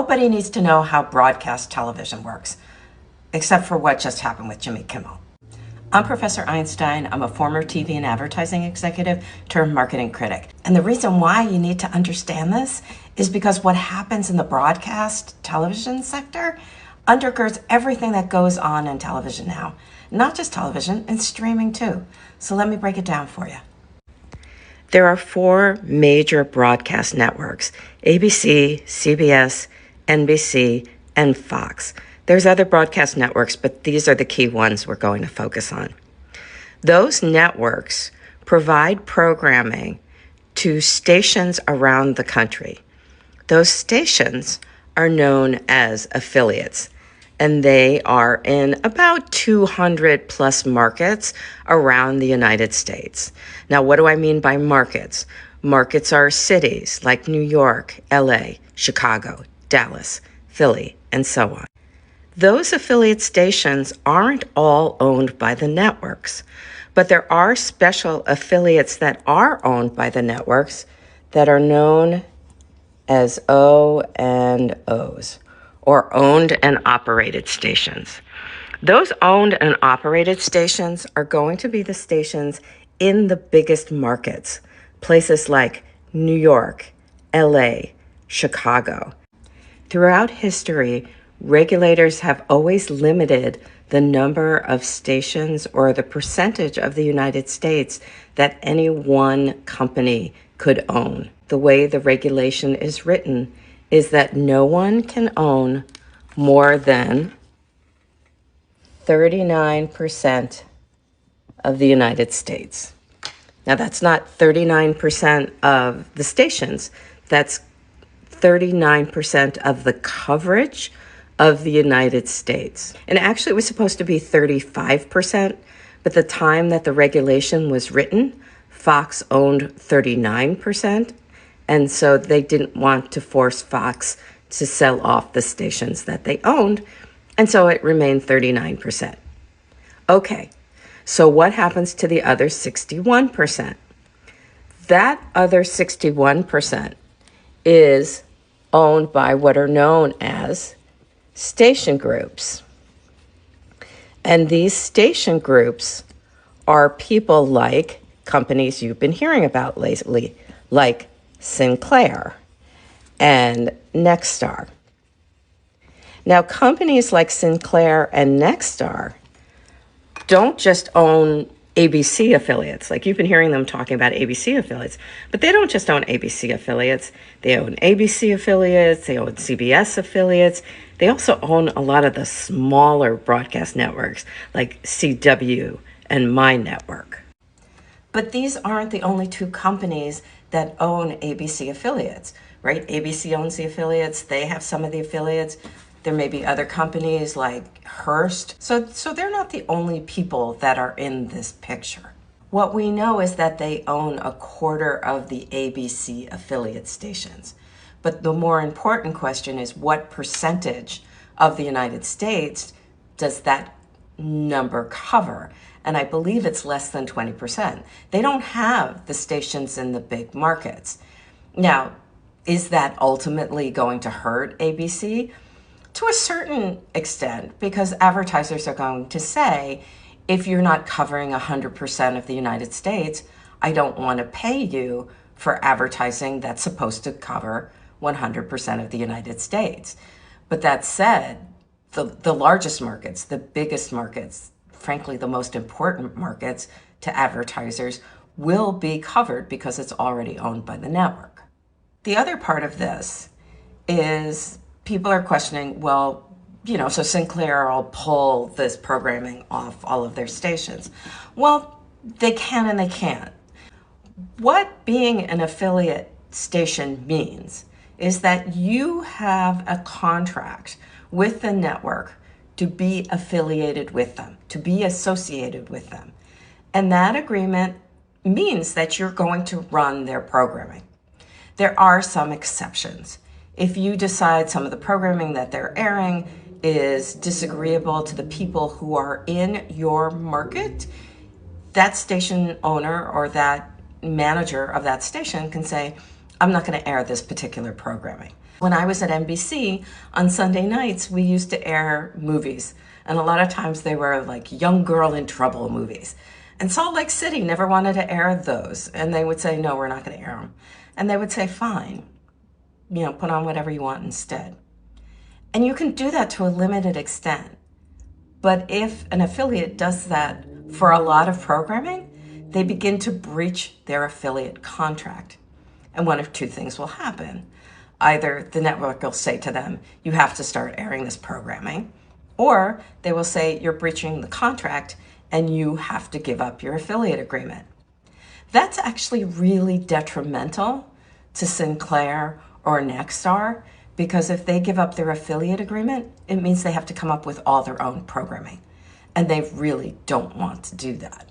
Nobody needs to know how broadcast television works, except for what just happened with Jimmy Kimmel. I'm Professor Einstein. I'm a former TV and advertising executive turned marketing critic. And the reason why you need to understand this is because what happens in the broadcast television sector undergirds everything that goes on in television now. Not just television, and streaming too. So let me break it down for you. There are 4 major broadcast networks: ABC, CBS, NBC, and Fox. There's other broadcast networks, but these are the key ones we're going to focus on. Those networks provide programming to stations around the country. Those stations are known as affiliates, and they are in about 200 plus markets around the United States. Now, what do I mean by markets? Markets are cities like New York, LA, Chicago, Dallas, Philly, and so on. Those affiliate stations aren't all owned by the networks, but there are special affiliates that are owned by the networks that are known as O&Os, or owned and operated stations. Those owned and operated stations are going to be the stations in the biggest markets, places like New York, LA, Chicago. Throughout history, regulators have always limited the number of stations or the percentage of the United States that any one company could own. The way the regulation is written is that no one can own more than 39% of the United States. Now, that's not 39% of the stations. That's 39% of the coverage of the United States. And actually, it was supposed to be 35%, but the time that the regulation was written, Fox owned 39%, and so they didn't want to force Fox to sell off the stations that they owned, and so it remained 39%. Okay, so what happens to the other 61%? That other 61% is owned by what are known as station groups. And these station groups are people like companies you've been hearing about lately, like Sinclair and Nexstar. Now, companies like Sinclair and Nexstar don't just own ABC affiliates. Like, you've been hearing them talking about ABC affiliates, but they don't just own ABC affiliates. They own ABC affiliates, they own CBS affiliates. They also own a lot of the smaller broadcast networks like CW and My Network. But these aren't the only 2 companies that own ABC affiliates, right? ABC owns the affiliates. They have some of the affiliates. There may be other companies like Hearst. So they're not the only people that are in this picture. What we know is that they own a quarter of the ABC affiliate stations. But the more important question is, what percentage of the United States does that number cover? And I believe it's less than 20%. They don't have the stations in the big markets. Now, is that ultimately going to hurt ABC? To a certain extent, because advertisers are going to say, if you're not covering 100% of the United States, I don't want to pay you for advertising that's supposed to cover 100% of the United States. But that said, the largest markets, the biggest markets, frankly, the most important markets to advertisers will be covered because it's already owned by the network. The other part of this is people are questioning, well, so Sinclair will pull this programming off all of their stations. Well, they can and they can't. What being an affiliate station means is that you have a contract with the network to be affiliated with them, to be associated with them. And that agreement means that you're going to run their programming. There are some exceptions. If you decide some of the programming that they're airing is disagreeable to the people who are in your market, that station owner or that manager of that station can say, I'm not going to air this particular programming. When I was at NBC, on Sunday nights, we used to air movies. And a lot of times they were like young girl in trouble movies. And Salt Lake City never wanted to air those. And they would say, no, we're not going to air them. And they would say, fine, put on whatever you want instead. And you can do that to a limited extent. But if an affiliate does that for a lot of programming, they begin to breach their affiliate contract. And one of two things will happen. Either the network will say to them, you have to start airing this programming, or they will say you're breaching the contract and you have to give up your affiliate agreement. That's actually really detrimental to Sinclair or Nexstar, because if they give up their affiliate agreement, it means they have to come up with all their own programming. And they really don't want to do that.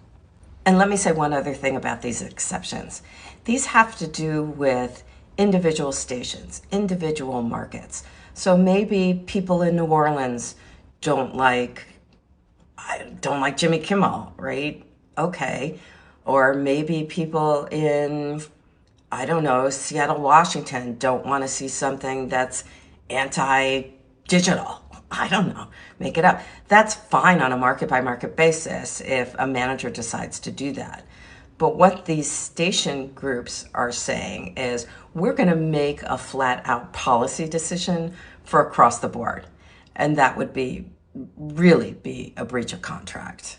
And let me say one other thing about these exceptions. These have to do with individual stations, individual markets. So maybe people in New Orleans don't like Jimmy Kimmel, right? Okay. Or maybe people in, I don't know, Seattle, Washington don't want to see something that's anti-digital. I don't know, make it up. That's fine on a market-by-market basis if a manager decides to do that. But what these station groups are saying is, we're going to make a flat-out policy decision for across the board. And that would really be a breach of contract.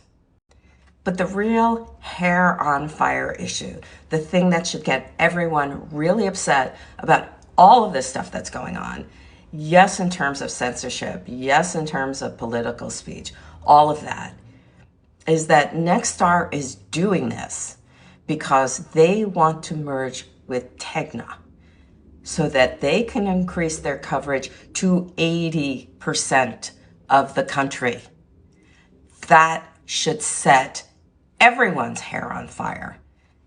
But the real hair on fire issue, the thing that should get everyone really upset about all of this stuff that's going on, yes, in terms of censorship, yes, in terms of political speech, all of that, is that Nexstar is doing this because they want to merge with Tegna so that they can increase their coverage to 80% of the country. That should set everyone's hair on fire.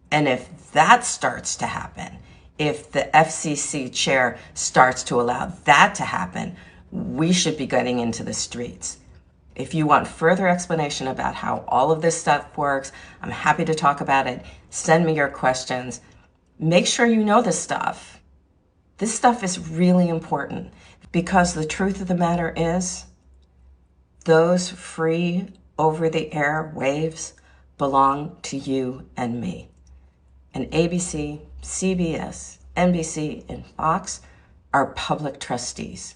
And if that starts to happen, if the FCC chair starts to allow that to happen, we should be getting into the streets. If you want further explanation about how all of this stuff works, I'm happy to talk about it. Send me your questions. Make sure you know this stuff. This stuff is really important, because the truth of the matter is, those free over-the-air waves belong to you and me. And ABC, CBS, NBC, and Fox are public trustees.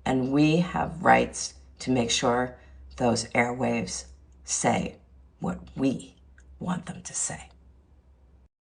And we have rights to make sure those airwaves say what we want them to say.